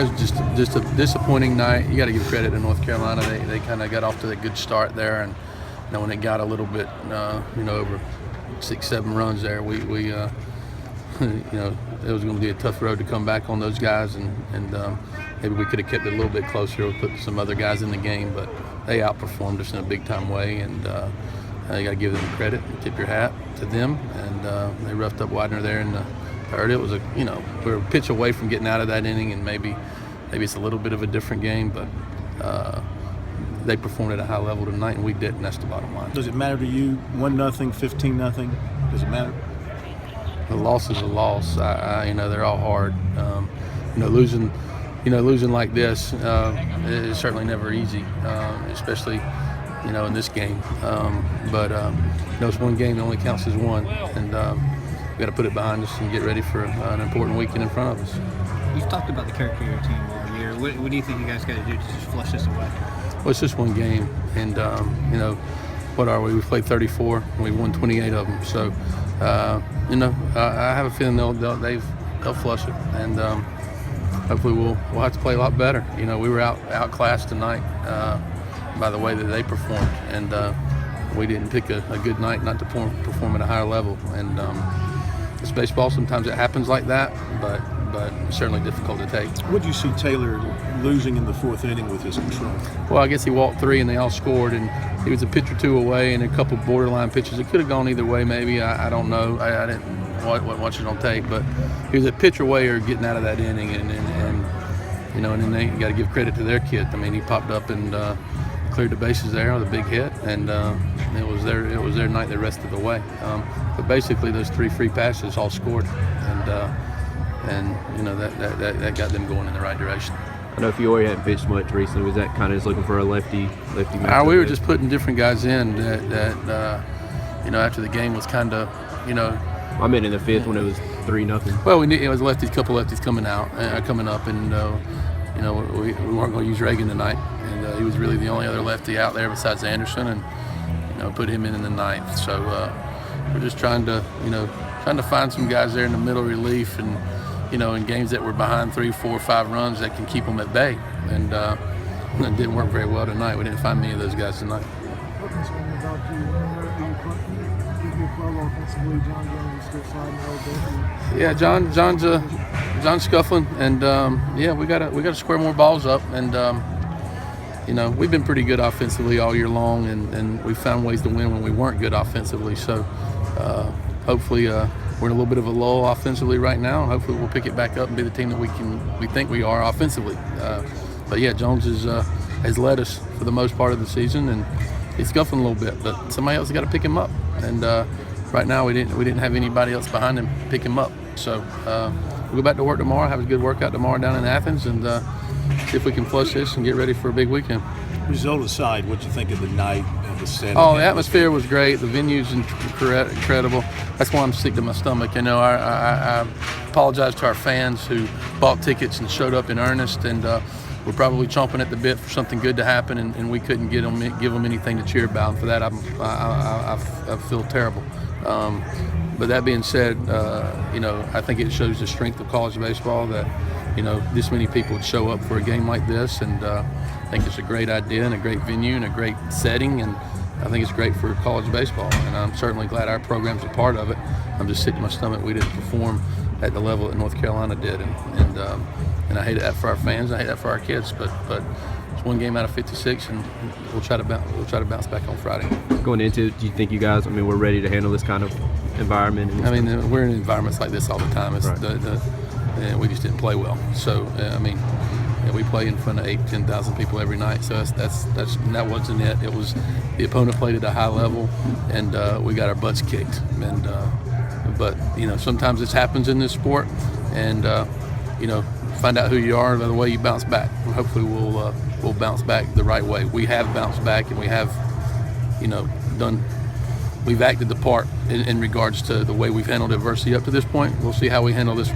was just a disappointing night. You got to give credit to North Carolina. They kind of got off to a good start there, and when it got a little bit, over 6-7 runs there, we it was going to be a tough road to come back on those guys, and maybe we could have kept it a little bit closer or put some other guys in the game, but they outperformed us in a big-time way, and you got to give them credit and tip your hat to them, and they roughed up Widener there in the third. It was we were a pitch away from getting out of that inning, and maybe it's a little bit of a different game, but they performed at a high level tonight, and we didn't. That's the bottom line. Does it matter to you 1-0, 15-0? Does it matter? The loss is a loss. They're all hard. Losing like this is certainly never easy, especially in this game. But it's one game that only counts as one, and we got to put it behind us and get ready for an important weekend in front of us. You've talked about the character of your team all year. What do you think you guys got to do to just flush this away? Well, it's just one game, and what are we? We played 34, and we won 28 of them. So, I have a feeling they'll flush it, and hopefully we'll have to play a lot better. We were outclassed tonight by the way that they performed, and we didn't pick a good night not to perform at a higher level. And it's baseball. Sometimes it happens like that, but it's certainly difficult to take. What did you see Taylor losing in the fourth inning with his control? Well, I guess he walked 3 and they all scored, and he was a pitch or 2 away and a couple borderline pitches. It could have gone either way, maybe. I don't know. I didn't watch it on tape, but he was a pitch away or getting out of that inning, and then they got to give credit to their kid. I mean, he popped up and cleared the bases there with a big hit, and it was their night the rest of the way. But basically, those 3 free passes all scored, and that got them going in the right direction. I know Fiore hadn't pitched much recently. Was that kind of just looking for a lefty matchup? We were just putting different guys in that after the game was kind of, I meant in the fifth when it was 3-0. Well, it was couple lefties coming up, and we weren't going to use Reagan tonight, and he was really the only other lefty out there besides Anderson, and put him in the ninth. So we're just trying to find some guys there in the middle relief, and in games that were behind 3, 4, 5 runs that can keep them at bay, and it didn't work very well tonight. We didn't find many of those guys tonight. What concern about you offensively? John Jones is still sliding a little bit. Yeah, John's scuffling, and we gotta square more balls up, and we've been pretty good offensively all year long, and we found ways to win when we weren't good offensively. So hopefully we're in a little bit of a lull offensively right now, and hopefully we'll pick it back up and be the team that we think we are offensively. But yeah, Jones has led us for the most part of the season, and he's scuffling a little bit, but somebody else has got to pick him up. And right now we didn't have anybody else behind him pick him up. So we'll go back to work tomorrow, have a good workout tomorrow down in Athens, and see if we can flush this and get ready for a big weekend. Result aside, what you think of the night and the setting? Oh, the atmosphere was great. The venue's incredible. That's why I'm sick to my stomach. I apologize to our fans who bought tickets and showed up in earnest, and we're probably chomping at the bit for something good to happen, and we couldn't give them anything to cheer about. And for that, I feel terrible. But that being said, I think it shows the strength of college baseball that this many people would show up for a game like this, and I think it's a great idea and a great venue and a great setting, and I think it's great for college baseball, and I'm certainly glad our program's a part of it. I'm just sick to my stomach we didn't perform at the level that North Carolina did, and I hate that for our fans. I hate that for our kids, but it's one game out of 56, and we'll try to bounce back on Friday. Going into it, do you think you guys, we're ready to handle this kind of environment? We're in environments like this all the time. It's right. We just didn't play well. So we play in front of 8,000-10,000 people every night. So that wasn't it. It was the opponent played at a high level, and we got our butts kicked. And but sometimes this happens in this sport, and find out who you are by the way you bounce back. And hopefully we'll bounce back the right way. We have bounced back, and we have we've acted the part in regards to the way we've handled adversity up to this point. We'll see how we handle this